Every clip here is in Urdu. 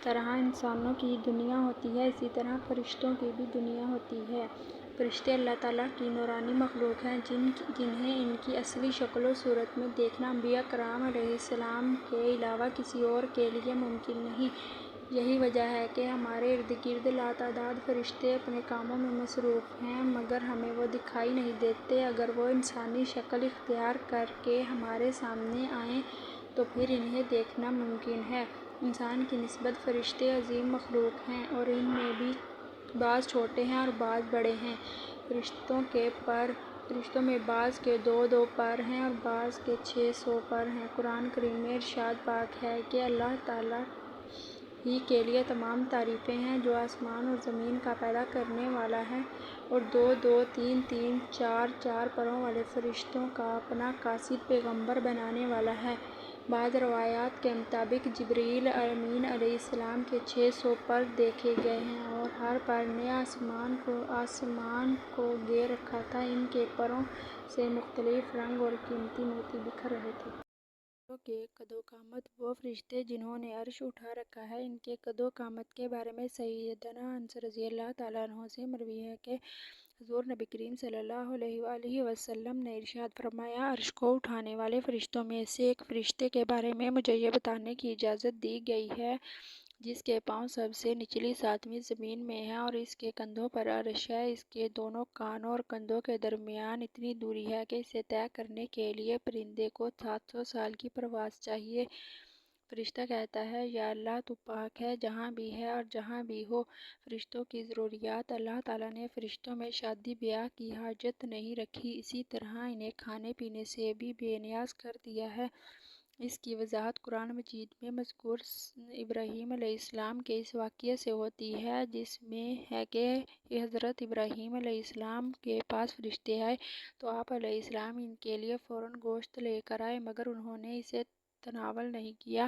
طرح انسانوں کی دنیا ہوتی ہے، اسی طرح فرشتوں کی بھی دنیا ہوتی ہے۔ فرشتے اللہ تعالیٰ کی نورانی مخلوق ہیں جنہیں ان کی اصلی شکل و صورت میں دیکھنا انبیاء کرام علیہ السلام کے علاوہ کسی اور کے لیے ممکن نہیں۔ یہی وجہ ہے کہ ہمارے ارد گرد لاتعداد فرشتے اپنے کاموں میں مصروف ہیں، مگر ہمیں وہ دکھائی نہیں دیتے۔ اگر وہ انسانی شکل اختیار کر کے ہمارے سامنے آئیں تو پھر انہیں دیکھنا ممکن ہے۔ انسان کی نسبت فرشتے عظیم مخلوق ہیں اور ان میں بھی بعض چھوٹے ہیں اور بعض بڑے ہیں۔ فرشتوں میں بعض کے 2 پر ہیں اور بعض کے 600 پر ہیں۔ قرآن کریم میں ارشاد پاک ہے کہ اللہ تعالیٰ ہی کے لیے تمام تعریفیں ہیں جو آسمان اور زمین کا پیدا کرنے والا ہے اور 2 3 4 پروں والے فرشتوں کا اپنا قاصد پیغمبر بنانے والا ہے۔ بعض روایات کے مطابق جبرائیل امین علیہ السلام کے 600 پر دیکھے گئے ہیں اور ہر پر نے آسمان کو گھیر رکھا تھا۔ ان کے پروں سے مختلف رنگ اور قیمتی موتی بکھر رہے تھے۔ فرشتوں کے قد و قامت۔ وہ فرشتے جنہوں نے عرش اٹھا رکھا ہے، ان کے قد و قامت کے بارے میں سیدنا انس رضی اللہ تعالیٰ عنہ سے مروی ہے کہ حضور نبی کریم صلی اللہ علیہ وآلہ وسلم نے ارشاد فرمایا، عرش کو اٹھانے والے فرشتوں میں سے ایک فرشتے کے بارے میں مجھے یہ بتانے کی اجازت دی گئی ہے جس کے پاؤں سب سے نچلی 7ویں زمین میں ہیں اور اس کے کندھوں پر عرش ہے۔ اس کے دونوں کانوں اور کندھوں کے درمیان اتنی دوری ہے کہ اسے طے کرنے کے لیے پرندے کو 700 سال کی پرواز چاہیے۔ فرشتہ کہتا ہے، یا اللہ تو پاک ہے جہاں بھی ہے اور جہاں بھی ہو۔ فرشتوں کی ضروریات۔ اللہ تعالیٰ نے فرشتوں میں شادی بیاہ کی حاجت نہیں رکھی، اسی طرح انہیں کھانے پینے سے بھی بے نیاز کر دیا ہے۔ اس کی وضاحت قرآن مجید میں مذکور ابراہیم علیہ السلام کے اس واقعے سے ہوتی ہے جس میں ہے کہ حضرت ابراہیم علیہ السلام کے پاس فرشتے آئے تو آپ علیہ السلام ان کے لیے فوراً گوشت لے کر آئے، مگر انہوں نے اسے تناول نہیں کیا۔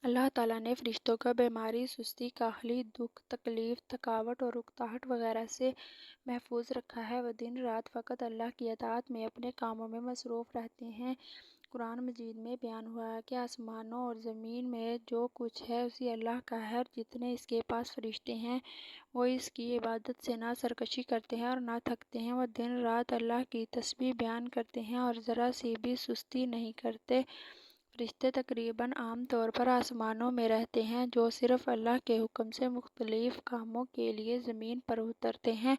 اللہ تعالیٰ نے فرشتوں کو بیماری، سستی، کاہلی، دکھ، تکلیف، تھکاوٹ اور اکتاہٹ وغیرہ سے محفوظ رکھا ہے۔ وہ دن رات فقط اللہ کی اطاعت میں اپنے کاموں میں مصروف رہتے ہیں۔ قرآن مجید میں بیان ہوا ہے کہ آسمانوں اور زمین میں جو کچھ ہے اسی اللہ کا ہے اور جتنے اس کے پاس فرشتے ہیں وہ اس کی عبادت سے نہ سرکشی کرتے ہیں اور نہ تھکتے ہیں۔ وہ دن رات اللہ کی تسبیح بیان کرتے ہیں اور ذرا سی بھی سستی نہیں کرتے۔ فرشتے تقریباً عام طور پر آسمانوں میں رہتے ہیں جو صرف اللہ کے حکم سے مختلف کاموں کے لیے زمین پر اترتے ہیں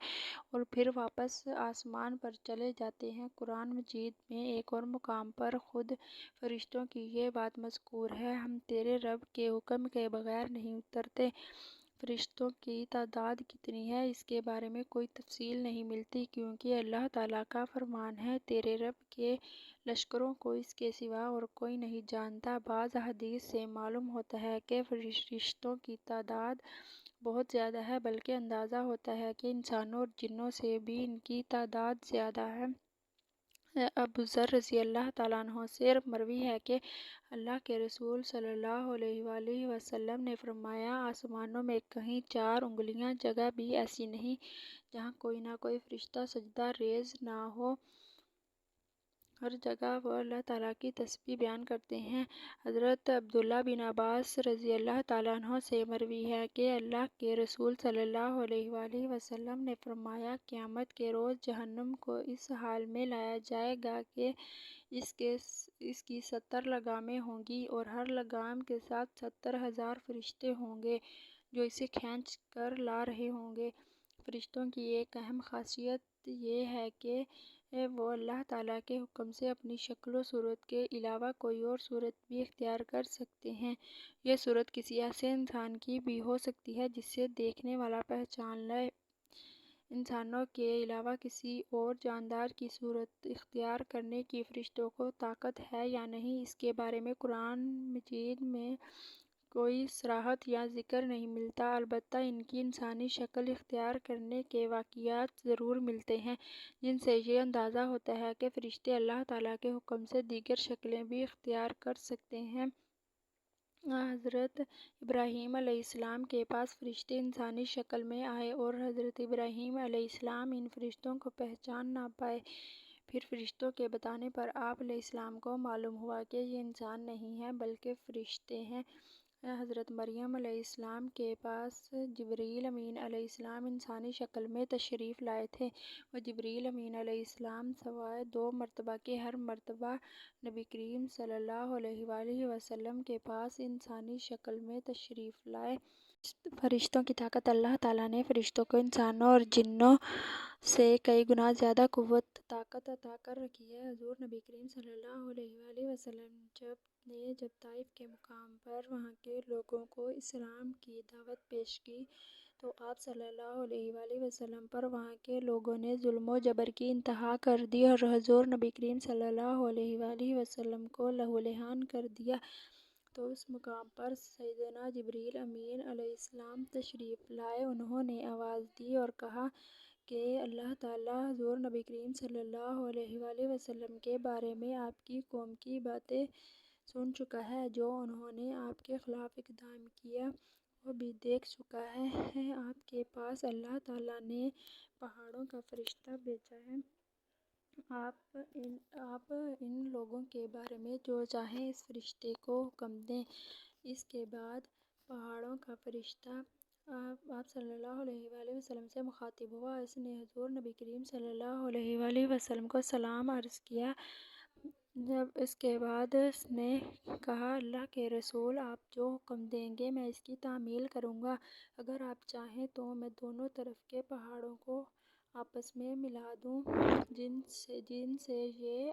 اور پھر واپس آسمان پر چلے جاتے ہیں۔ قرآن مجید میں ایک اور مقام پر خود فرشتوں کی یہ بات مذکور ہے، ہم تیرے رب کے حکم کے بغیر نہیں اترتے۔ فرشتوں کی تعداد کتنی ہے اس کے بارے میں کوئی تفصیل نہیں ملتی کیونکہ اللہ تعالیٰ کا فرمان ہے، تیرے رب کے لشکروں کو اس کے سوا اور کوئی نہیں جانتا۔ بعض احادیث سے معلوم ہوتا ہے کہ فرشتوں کی تعداد بہت زیادہ ہے، بلکہ اندازہ ہوتا ہے کہ انسانوں اور جنوں سے بھی ان کی تعداد زیادہ ہے۔ ابو ذر رضی اللہ تعالیٰ عنہ سے مروی ہے کہ اللہ کے رسول صلی اللہ علیہ وآلہ وسلم نے فرمایا، آسمانوں میں کہیں 4 انگلیاں جگہ بھی ایسی نہیں جہاں کوئی نہ کوئی فرشتہ سجدہ ریز نہ ہو، ہر جگہ وہ اللہ تعالیٰ کی تسبیح بیان کرتے ہیں۔ حضرت عبداللہ بن عباس رضی اللہ تعالیٰ عنہ سے مروی ہے کہ اللہ کے رسول صلی اللہ علیہ وآلہ وسلم نے فرمایا، قیامت کے روز جہنم کو اس حال میں لایا جائے گا کہ اس کی 70 لگامیں ہوں گی اور ہر لگام کے ساتھ 70,000 فرشتے ہوں گے جو اسے کھینچ کر لا رہے ہوں گے۔ فرشتوں کی ایک اہم خاصیت یہ ہے کہ وہ اللہ تعالیٰ کے حکم سے اپنی شکل و صورت کے علاوہ کوئی اور صورت بھی اختیار کر سکتے ہیں۔ یہ صورت کسی ایسے انسان کی بھی ہو سکتی ہے جسے دیکھنے والا پہچان لے۔ انسانوں کے علاوہ کسی اور جاندار کی صورت اختیار کرنے کی فرشتوں کو طاقت ہے یا نہیں، اس کے بارے میں قرآن مجید میں کوئی صراحت یا ذکر نہیں ملتا، البتہ ان کی انسانی شکل اختیار کرنے کے واقعات ضرور ملتے ہیں جن سے یہ اندازہ ہوتا ہے کہ فرشتے اللہ تعالیٰ کے حکم سے دیگر شکلیں بھی اختیار کر سکتے ہیں۔ حضرت ابراہیم علیہ السلام کے پاس فرشتے انسانی شکل میں آئے اور حضرت ابراہیم علیہ السلام ان فرشتوں کو پہچان نہ پائے۔ پھر فرشتوں کے بتانے پر آپ علیہ السلام کو معلوم ہوا کہ یہ انسان نہیں ہیں بلکہ فرشتے ہیں۔ حضرت مریم علیہ السلام کے پاس جبریل امین علیہ السلام انسانی شکل میں تشریف لائے تھے۔ وہ جبریل امین علیہ السلام سوائے 2 مرتبہ کے ہر مرتبہ نبی کریم صلی اللہ علیہ وآلہ وسلم کے پاس انسانی شکل میں تشریف لائے۔ فرشتوں کی طاقت اللہ تعالیٰ نے فرشتوں کو انسانوں اور جنوں سے کئی گنا زیادہ قوت طاقت عطا کر رکھی ہے۔ حضور نبی کریم صلی اللہ علیہ وآلہ وسلم جب طائف کے مقام پر وہاں کے لوگوں کو اسلام کی دعوت پیش کی تو آپ صلی اللہ علیہ وآلہ وسلم پر وہاں کے لوگوں نے ظلم و جبر کی انتہا کر دی اور حضور نبی کریم صلی اللہ علیہ وآلہ وسلم کو لہولہان کر دیا۔ تو اس مقام پر سیدنا جبریل امین علیہ السلام تشریف لائے۔ انہوں نے آواز دی اور کہا کہ اللہ تعالیٰ حضور نبی کریم صلی اللہ علیہ وآلہ وسلم کے بارے میں آپ کی قوم کی باتیں سن چکا ہے۔ جو انہوں نے آپ کے خلاف اقدام کیا وہ بھی دیکھ چکا ہے۔ آپ کے پاس اللہ تعالیٰ نے پہاڑوں کا فرشتہ بھیجا ہے۔ آپ ان لوگوں کے بارے میں جو چاہیں اس فرشتے کو حکم دیں۔ اس کے بعد پہاڑوں کا فرشتہ آپ صلی اللہ علیہ وآلہ وسلم سے مخاطب ہوا۔ اس نے حضور نبی کریم صلی اللہ علیہ وآلہ وسلم کو سلام عرض کیا۔ جب اس کے بعد اس نے کہا اللہ کے رسول آپ جو حکم دیں گے میں اس کی تعمیل کروں گا۔ اگر آپ چاہیں تو میں دونوں طرف کے پہاڑوں کو آپس میں ملا دوں جن سے یہ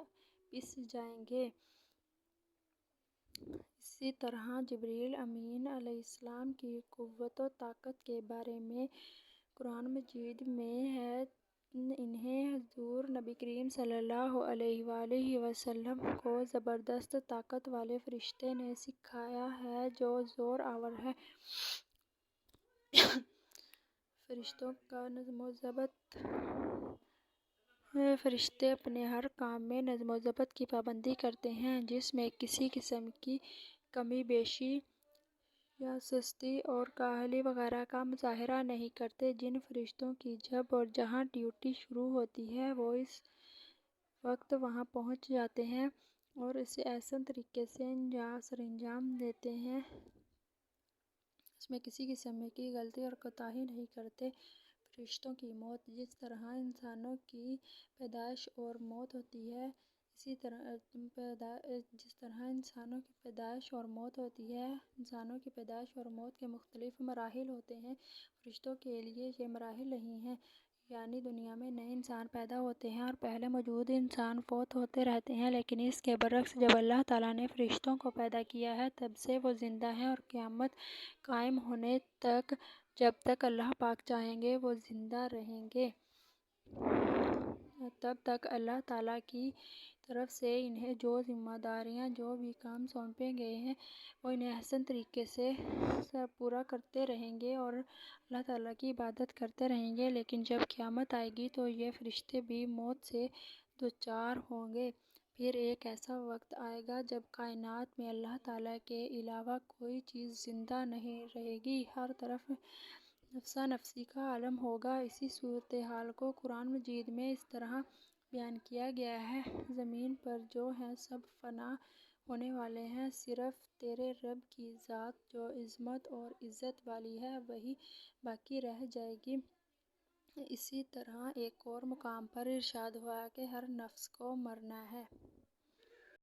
پس جائیں گے۔ اسی طرح جبریل امین علیہ السلام کی قوت و طاقت کے بارے میں قرآن مجید میں ہے۔ انہیں حضور نبی کریم صلی اللہ علیہ وآلہ وسلم کو زبردست طاقت والے فرشتے نے سکھایا ہے جو زور آور ہے۔ فرشتوں کا نظم و ضبط فرشتے اپنے ہر کام میں نظم و ضبط کی پابندی کرتے ہیں جس میں کسی قسم کی کمی بیشی یا سستی اور کاہلی وغیرہ کا مظاہرہ نہیں کرتے۔ جن فرشتوں کی جب اور جہاں ڈیوٹی شروع ہوتی ہے وہ اس وقت وہاں پہنچ جاتے ہیں اور اسے احسن طریقے سے سرانجام دیتے ہیں۔ اس میں کسی قسم کی غلطی اور کوتاہی نہیں کرتے۔ فرشتوں کی موت جس طرح انسانوں کی پیدائش اور موت ہوتی ہے انسانوں کی پیدائش اور موت کے مختلف مراحل ہوتے ہیں، فرشتوں کے لیے یہ مراحل نہیں ہیں۔ یعنی دنیا میں نئے انسان پیدا ہوتے ہیں اور پہلے موجود انسان فوت ہوتے رہتے ہیں، لیکن اس کے برعکس جب اللہ تعالیٰ نے فرشتوں کو پیدا کیا ہے تب سے وہ زندہ ہیں اور قیامت قائم ہونے تک جب تک اللہ پاک چاہیں گے وہ زندہ رہیں گے۔ تب تک اللہ تعالیٰ کی طرف سے انہیں جو ذمہ داریاں جو بھی کام سونپے گئے ہیں وہ انہیں احسن طریقے سے پورا کرتے رہیں گے اور اللہ تعالیٰ کی عبادت کرتے رہیں گے۔ لیکن جب قیامت آئے گی تو یہ فرشتے بھی موت سے دوچار ہوں گے۔ پھر ایک ایسا وقت آئے گا جب کائنات میں اللہ تعالیٰ کے علاوہ کوئی چیز زندہ نہیں رہے گی، ہر طرف نفسا نفسی کا عالم ہوگا۔ اسی صورتحال کو قرآن مجید میں اس طرح بیان کیا گیا ہے، زمین پر جو ہیں سب فنا ہونے والے ہیں، صرف تیرے رب کی ذات جو عظمت اور عزت والی ہے وہی باقی رہ جائے گی۔ اسی طرح ایک اور مقام پر ارشاد ہوا کہ ہر نفس کو مرنا ہے۔